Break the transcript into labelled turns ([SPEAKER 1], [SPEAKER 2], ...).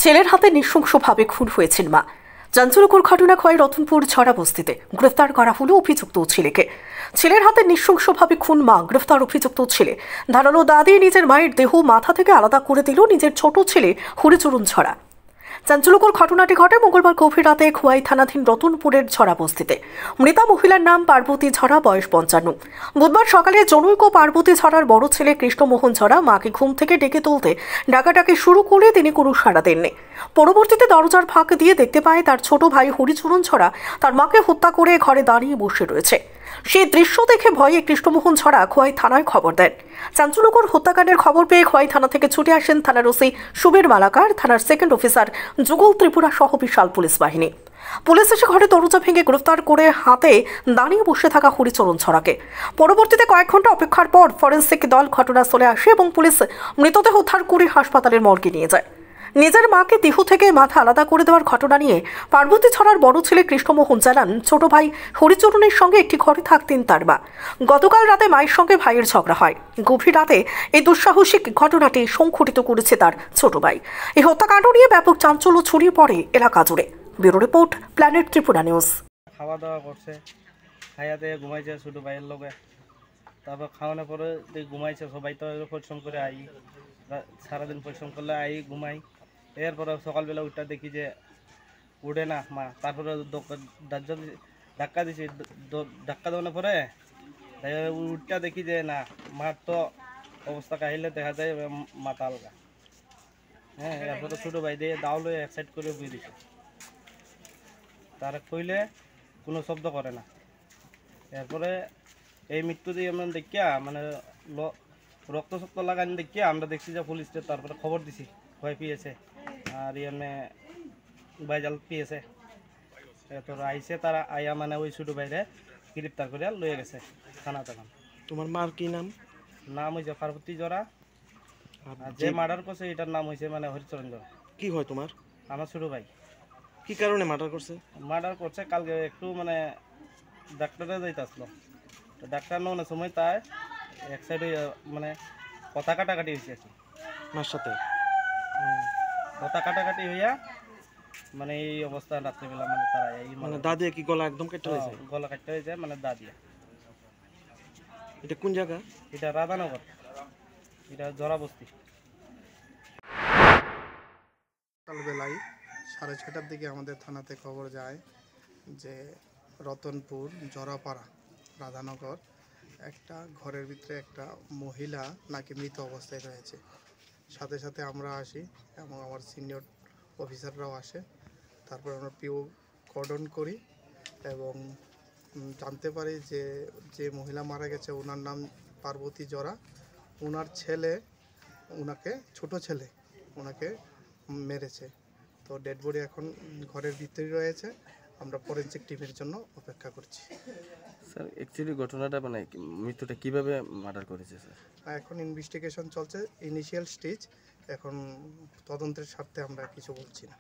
[SPEAKER 1] ছেলের হাতে নৃশংসভাবে খুন হয়েছেন মা। চাঞ্চল্যকর ঘটনা হয় রতনপুর ছড়া বস্তিতে। গ্রেফতার করা হলো অভিযুক্ত ছেলেকে। ছেলের হাতে নৃশংসভাবে খুন মা, গ্রেফতার অভিযুক্ত ছেলে। ধারালো দা দিয়ে নিজের মায়ের দেহ মাথা থেকে আলাদা করে দিল নিজের ছোট ছেলে হরিচরণ ছড়া। চাঞ্চল্যকর ঘটনাটি ঘটে মঙ্গলবার গভীর রাতে খোয়াই থানাধীন রতনপুরের ছড়া বস্তিতে। মৃতা মহিলার নাম পার্বতী ছড়া, বয়স 55। বুধবার সকালে জনৈক পার্বতী ছড়ার বড় ছেলে কৃষ্ণমোহন ছড়া মাকে ঘুম থেকে ডেকে তুলতে ডাকাডাকি শুরু করে তিনি কোনো সাড়া দেননি। পরবর্তীতে দরজার ফাঁক দিয়ে দেখতে পায় তার ছোট ভাই হরিচরণ ছড়া তার মাকে হত্যা করে ঘরে দাঁড়িয়ে বসে রয়েছে। সেই দৃশ্য দেখে ভয়ে কৃষ্ণমোহন ছড়া খোয়াই থানায় খবর দেন। চাঞ্চল্যকর হত্যাকাণ্ডের খবর পেয়ে খোয়াই থানা থেকে ছুটে আসেন থানার ওসি সুবীর মালাকার, থানার সেকেন্ড অফিসার যুগল ত্রিপুরা সহ বিশাল পুলিশ বাহিনী। পুলিশ এসে ঘরে দরজা ভেঙে গ্রেফতার করে হাতে দাঁড়িয়ে বসে থাকা হরিচরণ ছড়াকে। পরবর্তীতে কয়েক ঘন্টা অপেক্ষার পর ফরেনসিক দল ঘটনাস্থলে আসে এবং পুলিশ মৃতদেহ উদ্ধার করে হাসপাতালের মর্গে নিয়ে যায়। নিজের মাকে দেহ থেকে মাথা আলাদা করে দেওয়ার ঘটনা নিয়ে পার্বতী ছড়ার বড় ছেলে কৃষ্ণমোহন জানান, ছোট ভাই হরিচরণের সঙ্গে একটি ঘরে থাকতেন তার মা। গতকাল রাতে মায়ের সঙ্গে ভাইয়ের ঝগড়া হয়। গভীর রাতে এই দুঃসাহসিক ঘটনাটি সংঘটিত করেছে তার ছোট ভাই। এই হত্যাকাণ্ড নিয়ে ব্যাপক চাঞ্চল্য ছড়িয়ে পড়ে এলাকা জুড়ে। Bureau report, planet Tripura news.
[SPEAKER 2] খাওয়া দাওয়া করছে, খাইয়াতে ঘুমাইছে ছোট ভাইয়ের লগে। তারপর খাওয়ানোর পরে ঘুমাইছে, সবাই তো পরিশ্রম করে আই, সারাদিন পরিশ্রম করলে আই ঘুমাই। এরপরে সকালবেলা উঠটা দেখি যে উঠে না মা। তারপরে ধাক্কা দিছি, ধাক্কা দেওয়ার পরে উঠটা দেখি যে না, মার তো অবস্থা কাহিলে দেখা যায় মাথা আলগা। হ্যাঁ, এরপরে ছোটো ভাই দিয়ে দাও লয়ে এক সাইড করে বুঝে দিছে। তার কইলে কোনো শব্দ করে না। এরপরে এই মৃত্যু দিয়ে আমরা দেখিয়া মানে রক্ত শক্ত লাগানি দেখিয়া আমরা দেখছি যে পুলিশকে, তারপরে খবর দিছি ভয় পেয়েছে আর এমনি বাইজাল পেয়েছে। তোর আইসে তারা আইয়া মানে ওই ছোটো বাইরে গ্রেপ্তার করে লয়ে গেছে থানা। তখন
[SPEAKER 3] তোমার মার কি নাম?
[SPEAKER 2] নাম হয়েছে পার্বতী জরা, আর যে মার্ডার করছে এটার নাম হয়েছে মানে হরিচরণ জরা।
[SPEAKER 3] কি হয় তোমার?
[SPEAKER 2] আমার ছোটো ভাই।
[SPEAKER 3] কি কারণে মার্ডার করছে?
[SPEAKER 2] মার্ডার করছে কালকে একটু মানে ডাক্তারে যাইতে আসলো, তো ডাক্তার নেওয়ার সময় তাই এক সাইডে মানে কথা কাটাকাটি হয়েছে আর কি
[SPEAKER 3] মার সাথে।
[SPEAKER 2] কথা কাটাকাটি হইয়া মানে এই অবস্থা রাত্রিবেলা মানে তারা এই
[SPEAKER 3] মানে দা দিয়ে কি গলা একদম কেটে হয়েছে?
[SPEAKER 2] গলা কাটতে হয়েছে মানে দা দিয়া।
[SPEAKER 3] এটা কোন জায়গা?
[SPEAKER 2] এটা রাধানগর, এটা জরাবস্তি।
[SPEAKER 4] সকালবেলায় 6:30টার দিকে আমাদের থানাতে খবর যায় যে রতনপুর জরাপাড়া রাধানগর একটা ঘরের ভিতরে একটা মহিলা নাকি মৃত অবস্থায় রয়েছে। সাথে সাথে আমরা আসি এবং আমার সিনিয়র অফিসাররাও আসে। তারপর আমরা পিও কর্ডন করি এবং জানতে পারি যে যে মহিলা মারা গেছে ওনার নাম পার্বতী জরা। ওনার ছেলে, ওনাকে ছোট ছেলে ওনাকে মেরেছে। তো ডেড বডি এখন ঘরের ভিতরেই রয়েছে। আমরা ফরেনসিক টিমের জন্য অপেক্ষা করছি।
[SPEAKER 5] স্যার, অ্যাকচুয়ালি ঘটনাটা মানে মৃত্যুটা কিভাবে মার্ডার করেছে স্যার?
[SPEAKER 4] এখন ইনভেস্টিগেশন চলছে, ইনিশিয়াল স্টেজ। এখন তদন্তের স্বার্থে আমরা কিছু বলছি না।